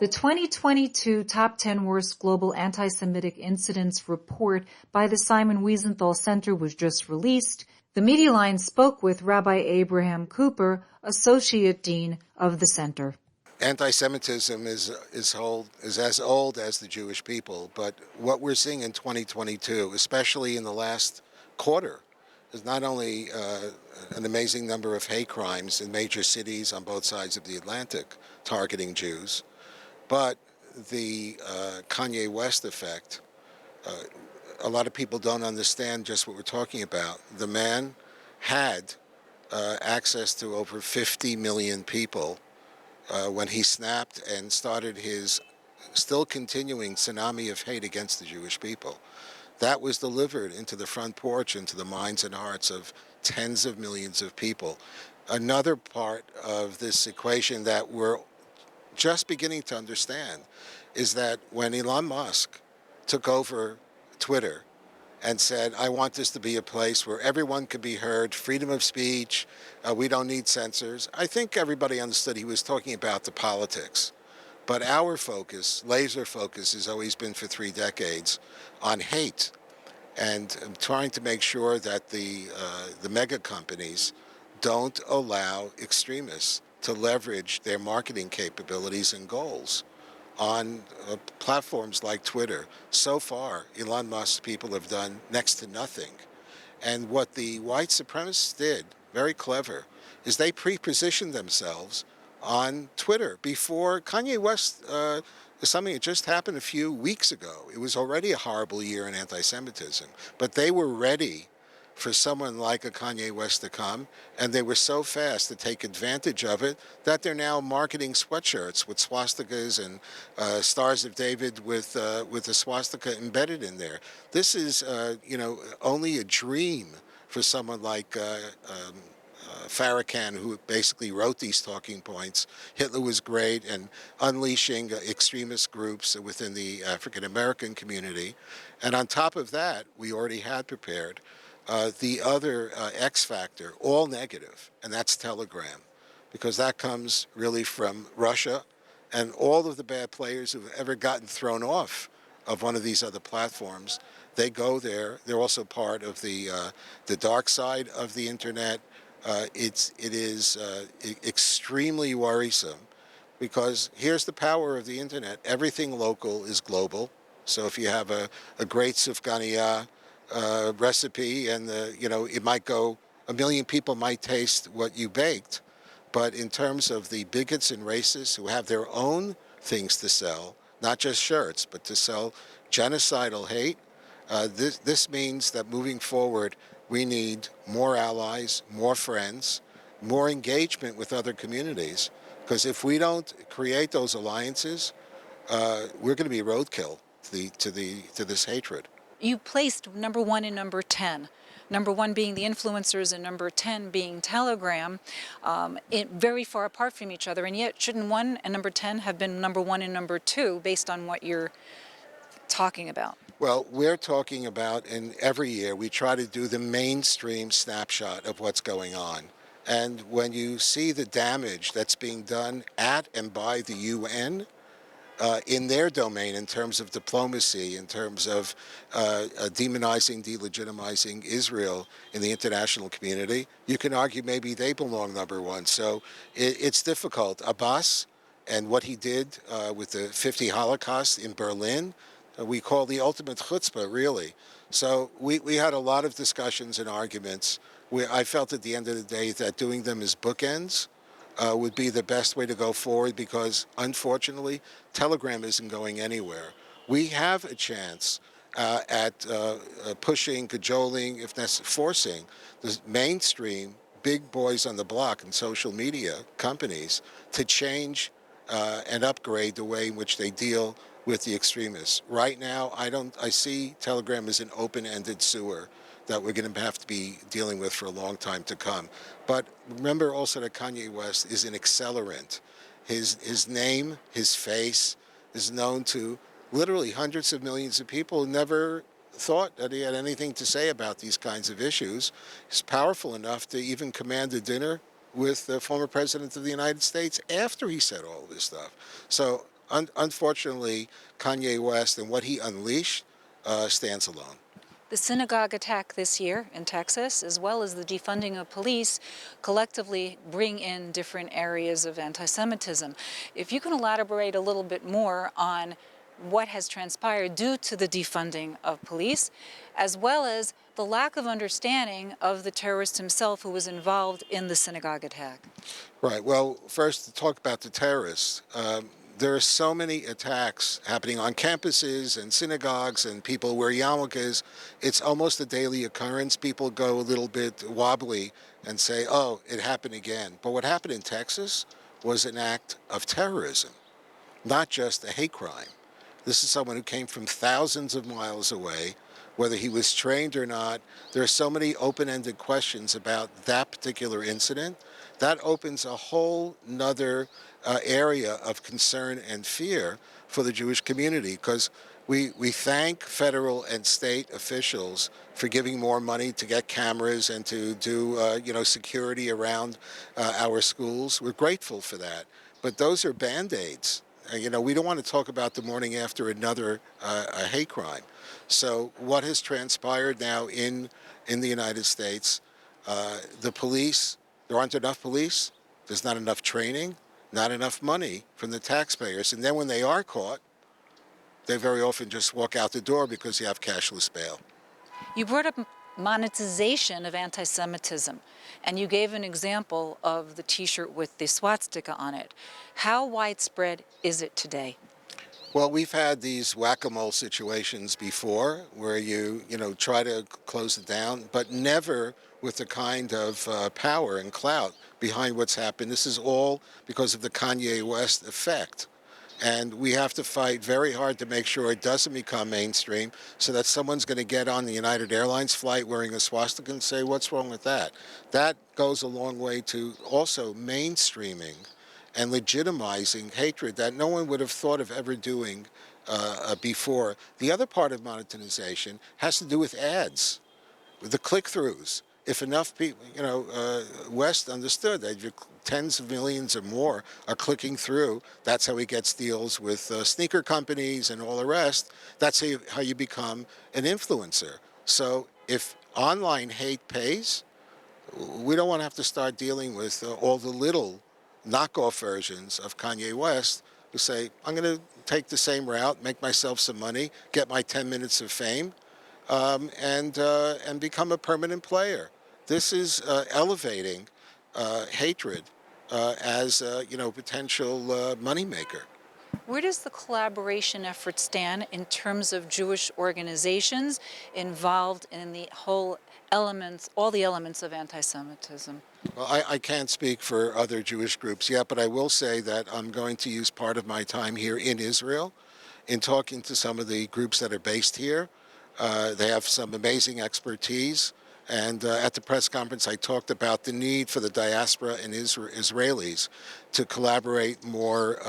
The 2022 Top 10 Worst Global Anti-Semitic Incidents report by the Simon Wiesenthal Center was just released. The Media Line spoke with Rabbi Abraham Cooper, Associate Dean of the Center. Anti-Semitism is as old as the Jewish people, but what we're seeing in 2022, especially in the last quarter, is not only an amazing number of hate crimes in major cities on both sides of the Atlantic targeting Jews, but the Kanye West effect. A lot of people don't understand just what we're talking about. The man had access to over 50 million people when he snapped and started his still continuing tsunami of hate against the Jewish people. That was delivered into the front porch, into the minds and hearts of tens of millions of people. Another part of this equation that we're just beginning to understand is that when Elon Musk took over Twitter and said, I want this to be a place where everyone could be heard, freedom of speech, we don't need censors, I think everybody understood he was talking about the politics. But our focus, laser focus, has always been for 3 decades on hate and trying to make sure that the mega companies don't allow extremists to leverage their marketing capabilities and goals on platforms like Twitter. So far, Elon Musk's people have done next to nothing. And what the white supremacists did, very clever, is they pre-positioned themselves on Twitter before Kanye West, something that just happened a few weeks ago. It was already a horrible year in anti-Semitism, but they were ready for someone like a Kanye West to come, and they were so fast to take advantage of it that they're now marketing sweatshirts with swastikas and stars of David with the swastika embedded in there. This is, only a dream for someone like Farrakhan, who basically wrote these talking points. Hitler was great, and unleashing extremist groups within the African American community. And on top of that, we already had prepared the other X factor, all negative, and that's Telegram, because that comes really from Russia, and all of the bad players who've ever gotten thrown off of one of these other platforms, they go there. They're also part of the dark side of the internet. It is extremely worrisome, because here's the power of the internet. Everything local is global. So if you have a great sufganiyah recipe, and it might go, 1 million people might taste what you baked, but in terms of the bigots and racists who have their own things to sell, not just shirts, but to sell genocidal hate, this means that moving forward, we need more allies, more friends, more engagement with other communities, because if we don't create those alliances, we're going to be roadkill to this hatred. You placed number 1 and number 10. Number 1 being the influencers and number 10 being Telegram, very far apart from each other. And yet, shouldn't 1 and number 10 have been number 1 and number 2 based on what you're talking about? Well, we're talking about, and every year we try to do the mainstream snapshot of what's going on. And when you see the damage that's being done at and by the UN, in their domain, in terms of diplomacy, in terms of demonizing, delegitimizing Israel in the international community, you can argue maybe they belong number 1. So it's difficult. Abbas and what he did with the 50 Holocaust in Berlin, we call the ultimate chutzpah, really. So we had a lot of discussions and arguments. I felt at the end of the day that doing them as bookends would be the best way to go forward, because unfortunately Telegram isn't going anywhere. We have a chance at pushing, cajoling, if necessary, forcing the mainstream big boys on the block and social media companies to change and upgrade the way in which they deal with the extremists. Right now, I see Telegram as an open-ended sewer that we're going to have to be dealing with for a long time to come. But remember also that Kanye West is an accelerant. His name, his face, is known to literally hundreds of millions of people who never thought that he had anything to say about these kinds of issues. He's powerful enough to even command a dinner with the former president of the United States after he said all of this stuff. So Unfortunately, Kanye West and what he unleashed stands alone. The synagogue attack this year in Texas, as well as the defunding of police, collectively bring in different areas of anti-Semitism. If you can elaborate a little bit more on what has transpired due to the defunding of police, as well as the lack of understanding of the terrorist himself who was involved in the synagogue attack. Right. Well, first, to talk about the terrorists. There are so many attacks happening on campuses and synagogues, and people wear yarmulkes. It's almost a daily occurrence. People go a little bit wobbly and say, oh, it happened again. But what happened in Texas was an act of terrorism, not just a hate crime. This is someone who came from thousands of miles away, whether he was trained or not. There are so many open-ended questions about that particular incident. That opens a whole nother area of concern and fear for the Jewish community, because we thank federal and state officials for giving more money to get cameras and to do security around our schools. We're grateful for that. But those are Band-Aids. We don't want to talk about the morning after another a hate crime. So what has transpired now in the United States, the police, there aren't enough police, there's not enough training, not enough money from the taxpayers. And then when they are caught, they very often just walk out the door because you have cashless bail. You brought up monetization of anti-Semitism, and you gave an example of the T-shirt with the swastika on it. How widespread is it today? Well, we've had these whack-a-mole situations before where you try to close it down, but never with the kind of power and clout behind what's happened. This is all because of the Kanye West effect. And we have to fight very hard to make sure it doesn't become mainstream, so that someone's going to get on the United Airlines flight wearing a swastika and say, what's wrong with that? That goes a long way to also mainstreaming and legitimizing hatred that no one would have thought of ever doing before. The other part of monetization has to do with ads, the click-throughs. If enough people, West understood that tens of millions or more are clicking through. That's how he gets deals with sneaker companies and all the rest. That's how you become an influencer. So if online hate pays, we don't want to have to start dealing with all the little knockoff versions of Kanye West who say, I'm going to take the same route, make myself some money, get my 10 minutes of fame, and become a permanent player. This is elevating hatred as potential moneymaker. Where does the collaboration effort stand in terms of Jewish organizations involved in the whole elements, all the elements of anti-Semitism? Well, I can't speak for other Jewish groups yet, but I will say that I'm going to use part of my time here in Israel in talking to some of the groups that are based here. They have some amazing expertise. And at the press conference, I talked about the need for the diaspora and Israelis to collaborate more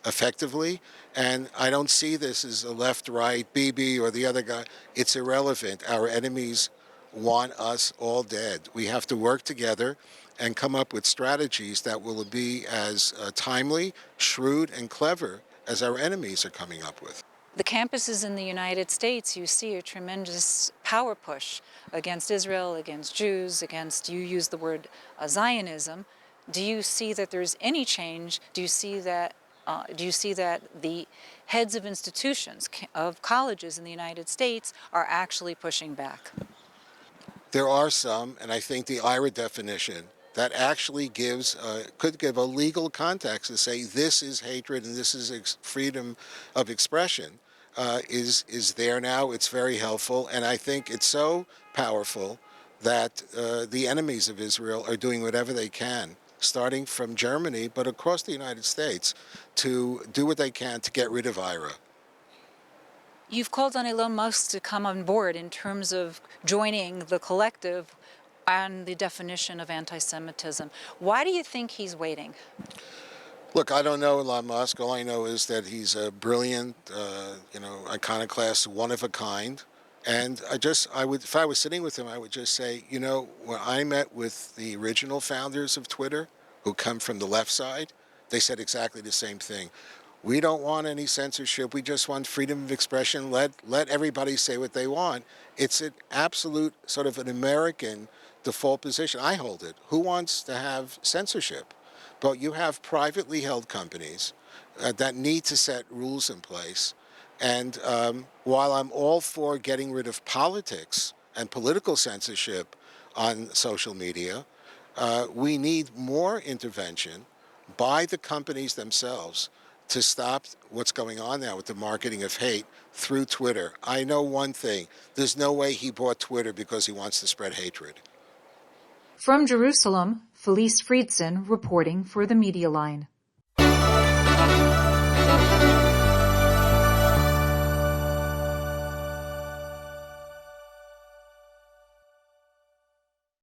effectively. And I don't see this as a left-right, Bibi or the other guy. It's irrelevant. Our enemies want us all dead. We have to work together and come up with strategies that will be as timely, shrewd, and clever as our enemies are coming up with. The campuses in the United States, you see a tremendous power push against Israel, against Jews, against, you use the word Zionism. Do you see that there's any change? Do you see that the heads of institutions, of colleges in the United States are actually pushing back? There are some, and I think the IRA definition that actually could give a legal context to say this is hatred and this is freedom of expression is there now. It's very helpful, and I think it's so powerful that the enemies of Israel are doing whatever they can, starting from Germany, but across the United States, to do what they can to get rid of IRA. You've called on Elon Musk to come on board in terms of joining the collective on the definition of anti-Semitism. Why do you think he's waiting? Look, I don't know Elon Musk. All I know is that he's a brilliant, iconoclast, one of a kind. And if I was sitting with him, I would just say, when I met with the original founders of Twitter, who come from the left side, they said exactly the same thing. We don't want any censorship. We just want freedom of expression. Let everybody say what they want. It's an absolute sort of an American default position. I hold it. Who wants to have censorship? But you have privately held companies that need to set rules in place. And while I'm all for getting rid of politics and political censorship on social media, we need more intervention by the companies themselves to stop what's going on now with the marketing of hate through Twitter. I know one thing. There's no way he bought Twitter because he wants to spread hatred. From Jerusalem, Felice Friedson reporting for the Media Line.